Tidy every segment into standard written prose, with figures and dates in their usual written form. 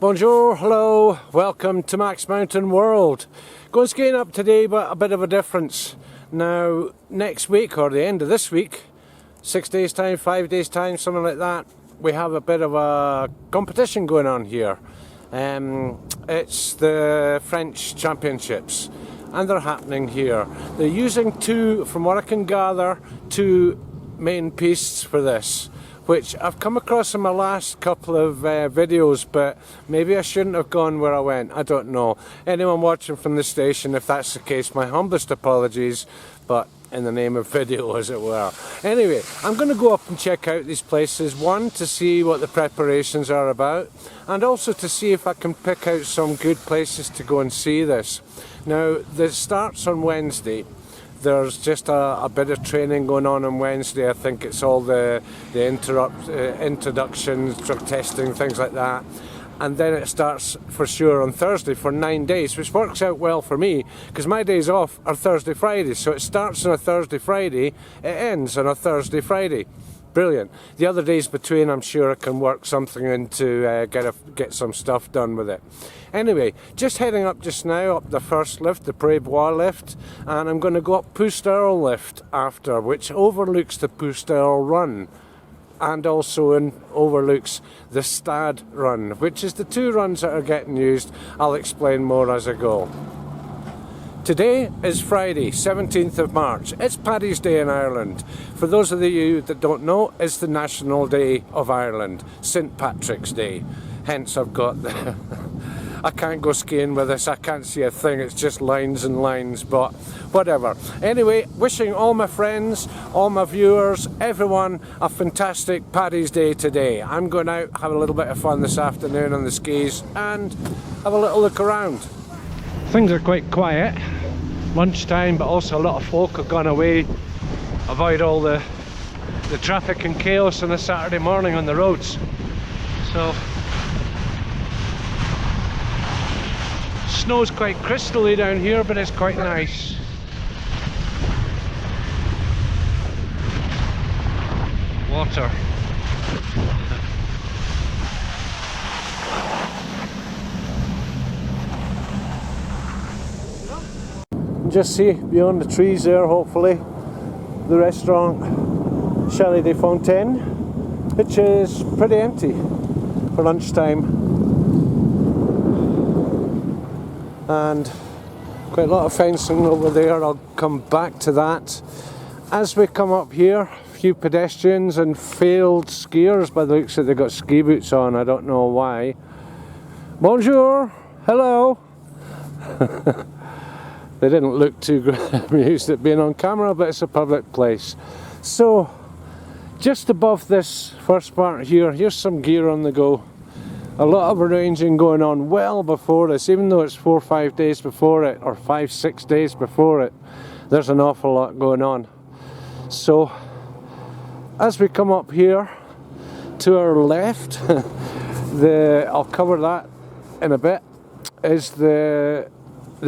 Bonjour, hello, welcome to MaxMountainWorld. Going skiing up today, but a bit of a difference. Now, next week, or the end of this week, 6 days time, 5 days time, something like that, we have a bit of a competition going on here. It's the French Championships, and they're happening here. They're using from what I can gather, two main pistes for this, which I've come across in my last couple of videos, but maybe I shouldn't have gone where I went, I don't know. Anyone watching from the station, if that's the case, my humblest apologies, but in the name of video, as it were. Anyway, I'm going to go up and check out these places, one, to see what the preparations are about, and also to see if I can pick out some good places to go and see this. Now, this starts on Wednesday. There's just a bit of training going on Wednesday. I think it's all the introductions, drug testing, things like that. And then it starts for sure on Thursday for 9 days, which works out well for me because my days off are Thursday, Friday. So it starts on a Thursday, Friday, it ends on a Thursday, Friday. Brilliant. The other days between, I'm sure I can work something in to get some stuff done with it. Anyway, just heading up just now, up the first lift, the Pré Bois lift, and I'm going to go up Pousterle lift after, which overlooks the Pousterle run, and also overlooks the Stade run, which is the two runs that are getting used. I'll explain more as I go. Today is Friday, 17th of March. It's Paddy's Day in Ireland. For those of you that don't know, it's the National Day of Ireland, St.PATRICK's Day. Hence I've got the... I can't go skiing with this, I can't see a thing, it's just lines and lines, but whatever. Anyway, wishing all my friends, all my viewers, everyone a fantastic Paddy's Day today. I'm going out, have a little bit of fun this afternoon on the skis and have a little look around. Things are quite quiet, lunchtime, but also a lot of folk have gone away. Avoid all the traffic and chaos on a Saturday morning on the roads. So, snow's quite crystally down here, but it's quite nice. Water. Just see beyond the trees there, hopefully, the restaurant Chalet des Fontaines, which is pretty empty for lunchtime, and quite a lot of fencing over there. I'll come back to that. As we come up here, a few pedestrians and failed skiers, by the looks that they've got ski boots on, I don't know why. Bonjour, hello. They didn't look too amused at being on camera, but it's a public place. So, just above this first part here, here's some gear on the go. A lot of arranging going on well before this, even though it's 4 or 5 days before it, or 5, 6 days before it, there's an awful lot going on. So, as we come up here, to our left, I'll cover that in a bit, is the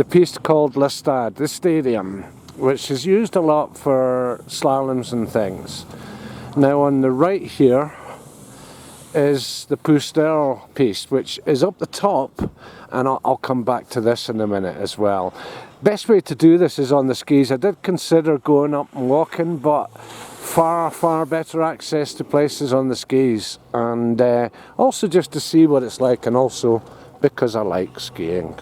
piste called Le Stade, the stadium, which is used a lot for slaloms and things. Now on the right here is the Pousterle piste, which is up the top, and I'll come back to this in a minute as well. Best way to do this is on the skis. I did consider going up and walking, but far better access to places on the skis, and also just to see what it's like, and also because I like skiing.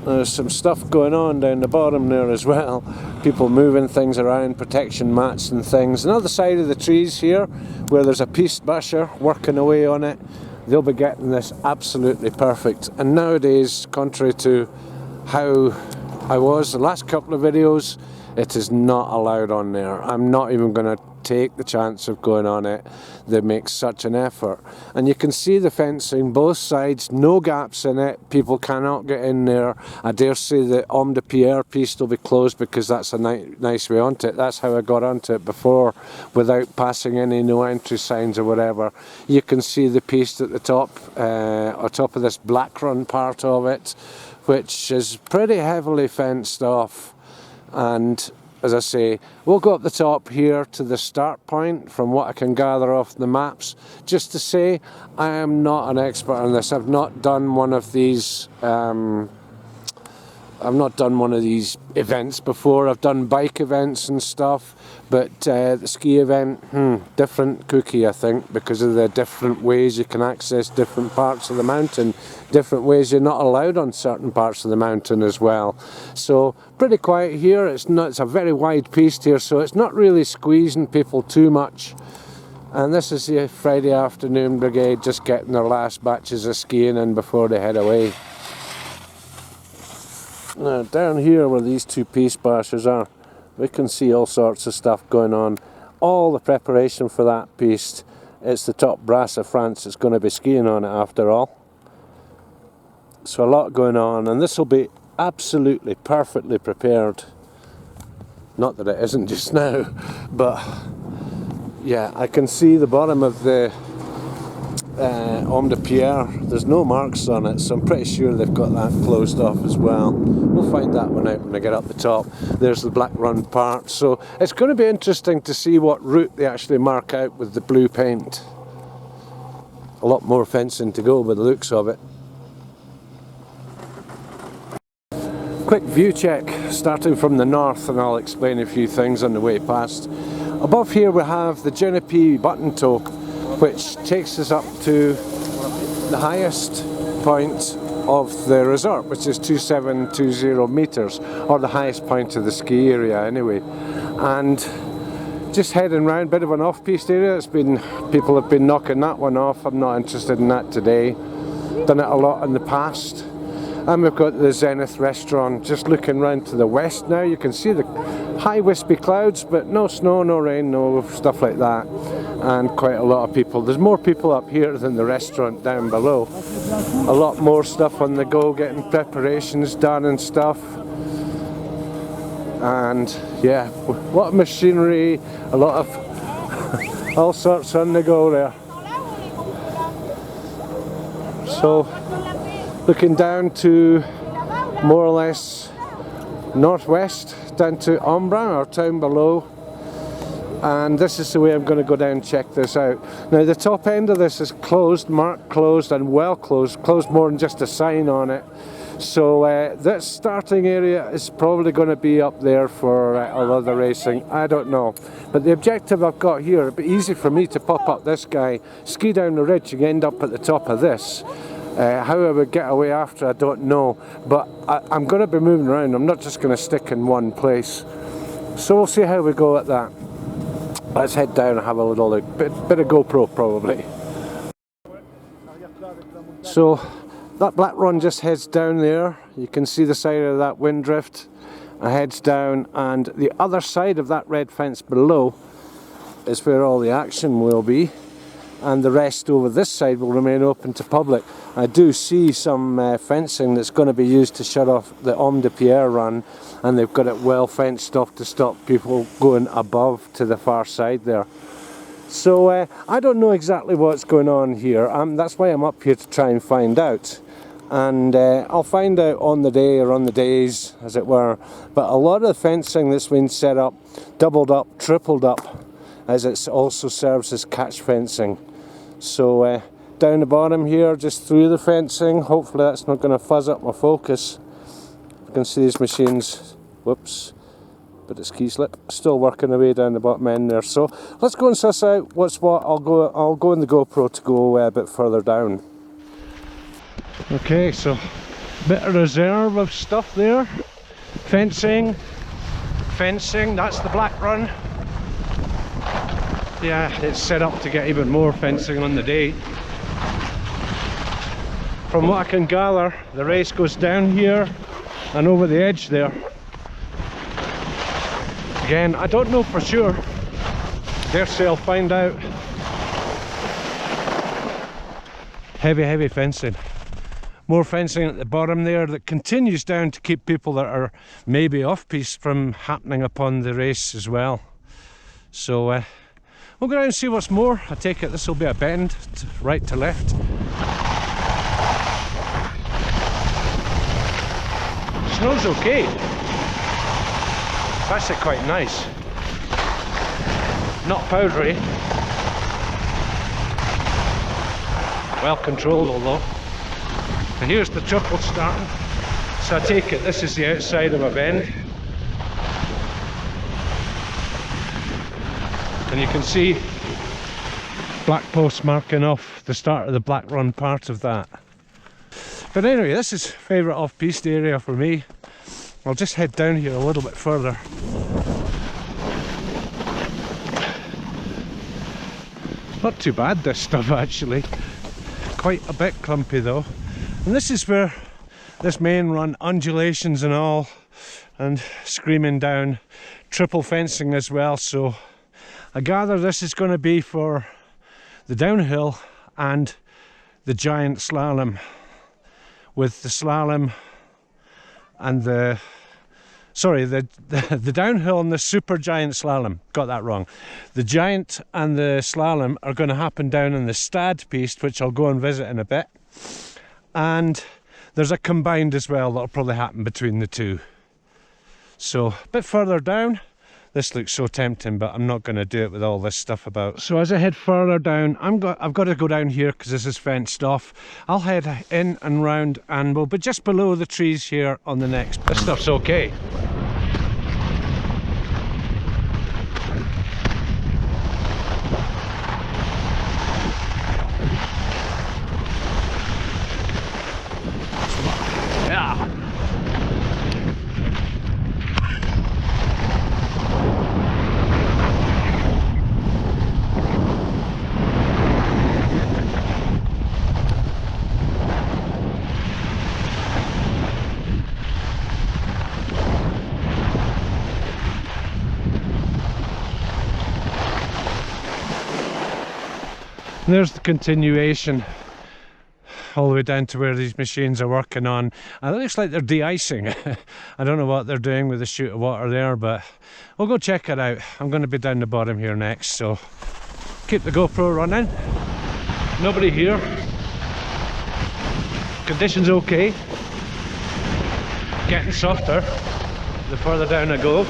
There's some stuff going on down the bottom there as well. People moving things around, protection mats and things. Another side of the trees here, where there's a piste basher working away on it. They'll be getting this absolutely perfect. And nowadays, contrary to how I was the last couple of videos, it is not allowed on there. I'm not even going to take the chance of going on it. They make such an effort. And you can see the fencing, both sides, no gaps in it. People cannot get in there. I dare say the Homme de Pierre piste will be closed because that's a nice way onto it. That's how I got onto it before, without passing any no entry signs or whatever. You can see the piste at the top, on top of this black run part of it, which is pretty heavily fenced off. And as I say, we'll go up the top here to the start point from what I can gather off the maps. Just to say, I am not an expert on this. I've not done one of these events before. I've done bike events and stuff, but the ski event, different cookie, I think, because of the different ways you can access different parts of the mountain, different ways you're not allowed on certain parts of the mountain as well. So pretty quiet here. It's a very wide piste here, so it's not really squeezing people too much. And this is the Friday afternoon brigade just getting their last batches of skiing in before they head away. Now down here where these two piste bashers are, we can see all sorts of stuff going on. All the preparation for that piste. It's the top brass of France that's going to be skiing on it after all. So a lot going on, and this will be absolutely perfectly prepared. Not that it isn't just now, but yeah, I can see the bottom of the Homme de Pierre. There's no marks on it, so I'm pretty sure they've got that closed off as well. We'll find that one out when I get up the top. There's the Black Run part, so it's going to be interesting to see what route they actually mark out with the blue paint. A lot more fencing to go by the looks of it. Quick view check starting from the north, and I'll explain a few things on the way past. Above here we have the Genepi button toe, which takes us up to the highest point of the resort, which is 2720 meters, or the highest point of the ski area anyway. And just heading round, bit of an off-piste area. People have been knocking that one off. I'm not interested in that today. Done it a lot in the past. And we've got the Zenith restaurant. Just looking round to the west now, you can see the high wispy clouds, but no snow, no rain, no stuff like that. And quite a lot of people. There's more people up here than the restaurant down below. A lot more stuff on the go, getting preparations done and stuff. And yeah, a lot of machinery, a lot of all sorts on the go there. So looking down to more or less northwest, down to Embrun, our town below. And this is the way I'm going to go down and check this out. Now the top end of this is closed, marked closed and well closed, closed more than just a sign on it. So this starting area is probably going to be up there for a lot of the racing, I don't know. But the objective I've got here, it'd be easy for me to pop up this guy, ski down the ridge and end up at the top of this. How I would get away after, I don't know, but I'm going to be moving around. I'm not just going to stick in one place. So we'll see how we go at that. Let's head down and have a little look. Bit of GoPro probably. So that Black Run just heads down there. You can see the side of that wind drift. It heads down, and the other side of that red fence below is where all the action will be. And the rest over this side will remain open to public. I do see some fencing that's going to be used to shut off the Homme de Pierre run, and they've got it well fenced off to stop people going above to the far side there. So I don't know exactly what's going on here. That's why I'm up here to try and find out. And I'll find out on the day, or on the days as it were. But a lot of the fencing that's been set up, doubled up, tripled up, as it also serves as catch fencing. So down the bottom here, just through the fencing, hopefully that's not going to fuzz up my focus. You can see these machines, whoops, bit of ski slip, still working away down the bottom end there. So let's go and suss out what's what. I'll go in the GoPro to go a bit further down. Okay, so bit of reserve of stuff there. Fencing, that's the Black Run. Yeah, it's set up to get even more fencing on the day. From what I can gather, the race goes down here and over the edge there. Again, I don't know for sure. Dare say I'll find out. Heavy fencing. More fencing at the bottom there that continues down to keep people that are maybe off-piste from happening upon the race as well. So we'll go down and see what's more. I take it this will be a bend, right to left. Snow's okay. It's actually quite nice. Not powdery. Well controlled although. And here's the triple starting. So I take it this is the outside of a bend. And you can see black posts marking off the start of the Black Run part of that. But anyway, this is favourite off-piste area for me. I'll just head down here a little bit further. Not too bad this stuff actually. Quite a bit clumpy though. And this is where this main run, undulations and all, and screaming down, triple fencing as well. So I gather this is going to be for the downhill and the giant slalom, with the slalom and the downhill and the super giant slalom. Got that wrong. The giant and the slalom are going to happen down in the Stad piste, which I'll go and visit in a bit. And there's a combined as well that'll probably happen between the two. So a bit further down. This looks so tempting, but I'm not going to do it with all this stuff about. So as I head further down, I've got to go down here because this is fenced off. I'll head in and round, and we'll be just below the trees here on the next. This stuff's okay. Yeah. And there's the continuation all the way down to where these machines are working on, and it looks like they're de-icing. I don't know what they're doing with the chute of water there, but we'll go check it out. I'm going to be down the bottom here next, so keep the GoPro running. Nobody here. Conditions okay. Getting softer the further down I go.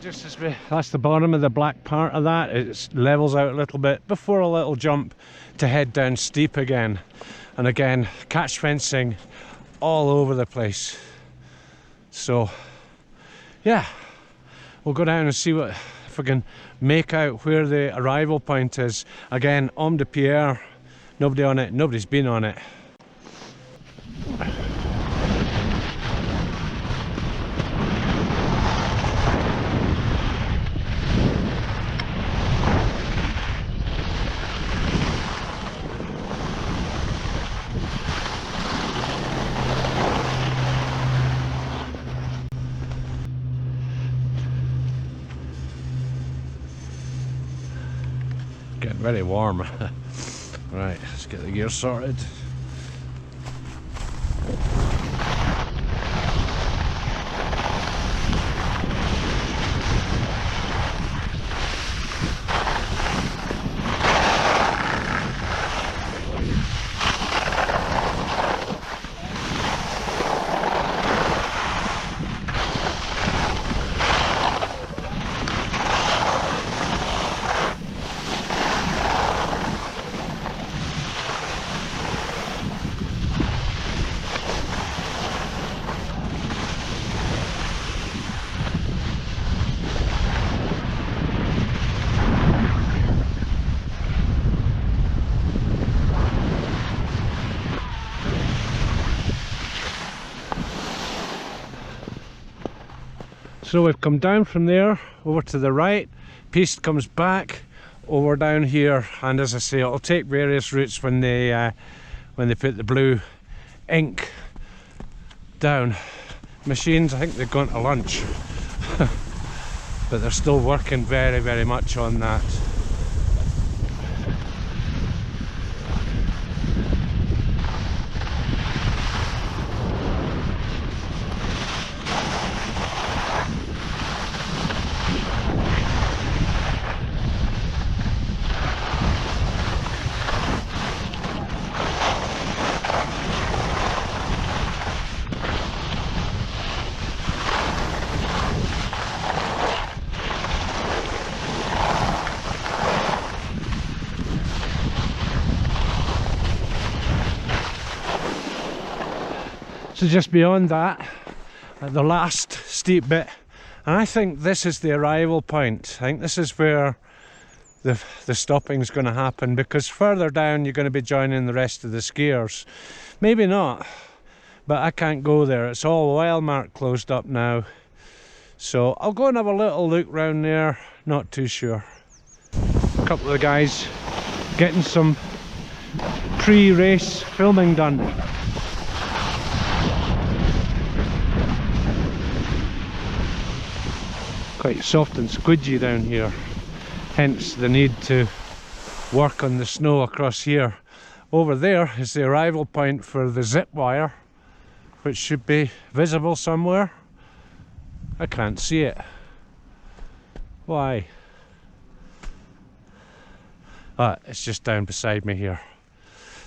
Just as that's the bottom of the black part of that. It levels out a little bit before a little jump to head down steep again. And again, catch fencing all over the place. So yeah, we'll go down and see if we can make out where the arrival point is. Again, Homme de Pierre, nobody on it, nobody's been on it. Getting very warm. Right, let's get the gear sorted. So we've come down from there over to the right, piste comes back over down here, and as I say, it'll take various routes when they put the blue ink down. Machines, I think they've gone to lunch, but they're still working very much on that. So just beyond that, at the last steep bit, and I think this is the arrival point. I think this is where the stopping is going to happen, because further down you're going to be joining the rest of the skiers. Maybe not, but I can't go there. It's all well marked closed up now. So I'll go and have a little look round there, not too sure. A couple of the guys getting some pre-race filming done. Quite soft and squidgy down here, hence the need to work on the snow across here. Over there is the arrival point for the zip wire, which should be visible somewhere. I can't see it. Why? Ah, it's just down beside me here.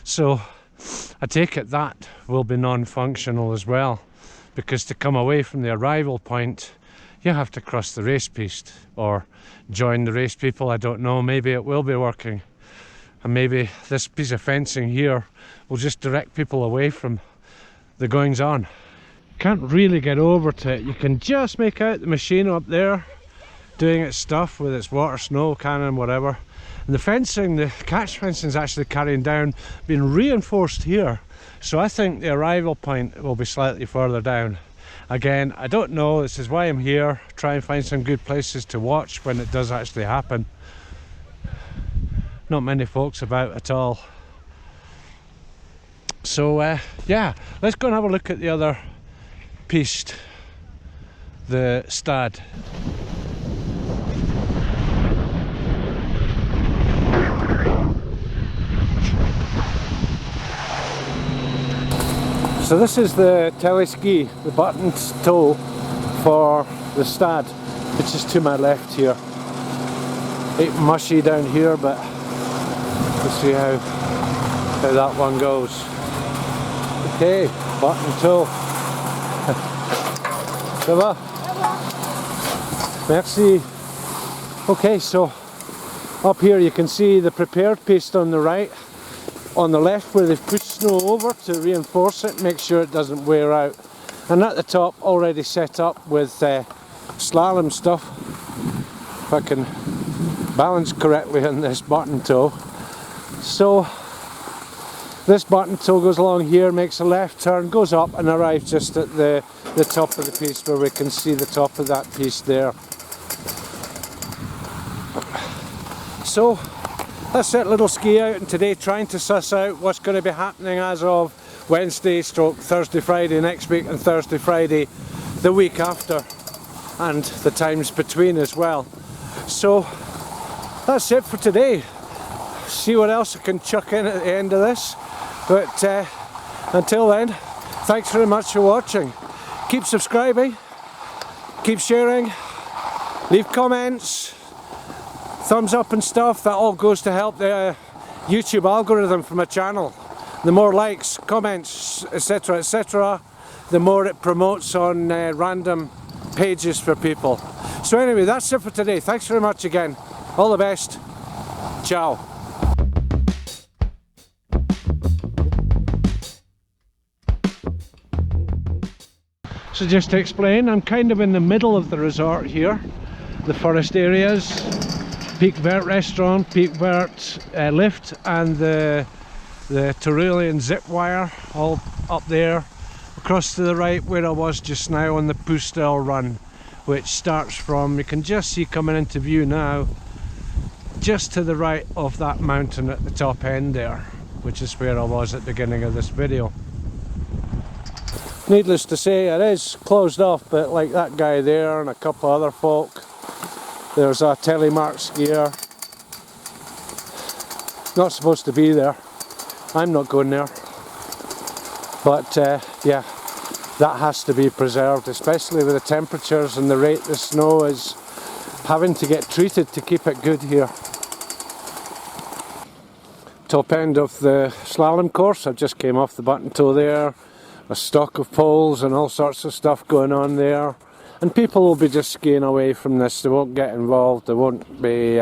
So I take it that will be non-functional as well, because to come away from the arrival point you have to cross the race piste or join the race people. I don't know, maybe it will be working, and maybe this piece of fencing here will just direct people away from the goings on. Can't really get over to it. You can just make out the machine up there doing its stuff with its water, snow cannon, whatever. And the fencing, the catch fencing, is actually carrying down, being reinforced here. So I think the arrival point will be slightly further down. Again, I don't know, this is why I'm here, try and find some good places to watch when it does actually happen. Not many folks about at all. So yeah, let's go and have a look at the other piste, the Stad. So this is the teleski, the button toe for the Stad, which is to my left here. Bit mushy down here, but we'll see how that one goes. Okay, button toe. Ça va? Merci. Okay, so up here you can see the prepared piste on the right. On the left where they've put snow over to reinforce it, make sure it doesn't wear out. And at the top already set up with slalom stuff. If I can balance correctly on this button toe. So this button toe goes along here, makes a left turn, goes up and arrives just at the top of the piste where we can see the top of that piste there. So that's it, little ski out, and today trying to suss out what's going to be happening as of Wednesday stroke Thursday Friday next week, and Thursday Friday the week after, and the times between as well. So that's it for today. See what else I can chuck in at the end of this, but until then, thanks very much for watching. Keep subscribing, keep sharing, leave comments, thumbs up and stuff. That all goes to help the YouTube algorithm for my channel. The more likes, comments, etc, etc, the more it promotes on random pages for people. So anyway, that's it for today. Thanks very much again. All the best. Ciao. So just to explain, I'm kind of in the middle of the resort here. The forest areas, Peak Vert restaurant, Peak Vert lift, and the Tyrolean zip wire all up there. Across to the right where I was just now on the Pustel run, which starts from, you can just see coming into view now, just to the right of that mountain at the top end there, which is where I was at the beginning of this video. Needless to say, it is closed off, but like that guy there and a couple other folk. There's a telemark skier. Not supposed to be there. I'm not going there. But yeah, that has to be preserved, especially with the temperatures and the rate the snow is having to get treated to keep it good here. Top end of the slalom course. I've just came off the button toe there. A stock of poles and all sorts of stuff going on there. and people will be just skiing away from this. They won't get involved, they won't be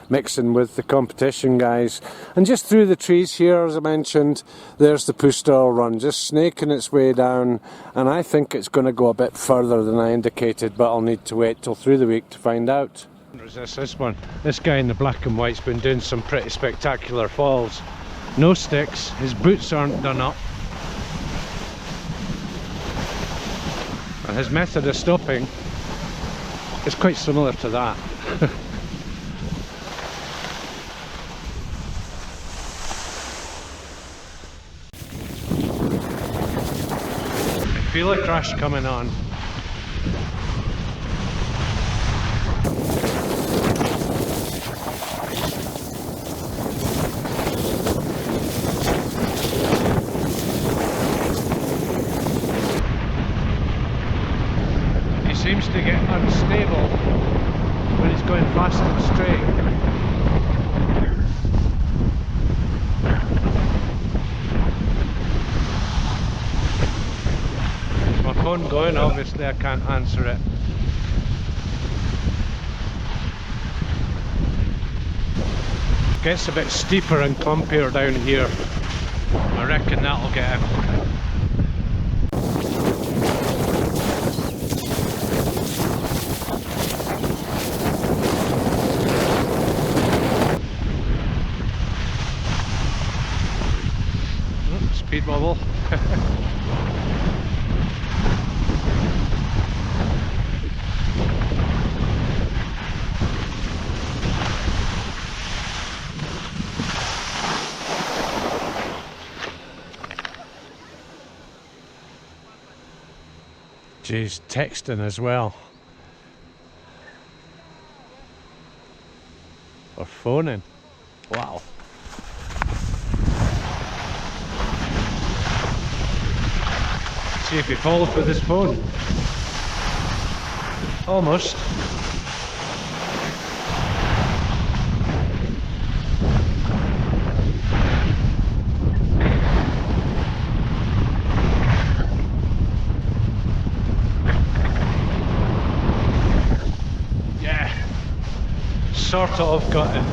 mixing with the competition guys. And just through the trees here, as I mentioned, there's the Pustel run, just snaking its way down, and I think it's going to go a bit further than I indicated, but I'll need to wait till through the week to find out. Resist this one. This guy in the black and white's been doing some pretty spectacular falls. No sticks, his boots aren't done up, and his method of stopping is quite similar to that. I feel a crash coming on. Seems to get unstable when he's going fast and straight. Is my phone going? Obviously I can't answer it. Gets a bit steeper and clumpier down here. I reckon that'll get him. Speed bubble. Jeez, texting as well. Or phoning. Wow. See if he falls with his phone. Almost. Yeah. Sort of got it.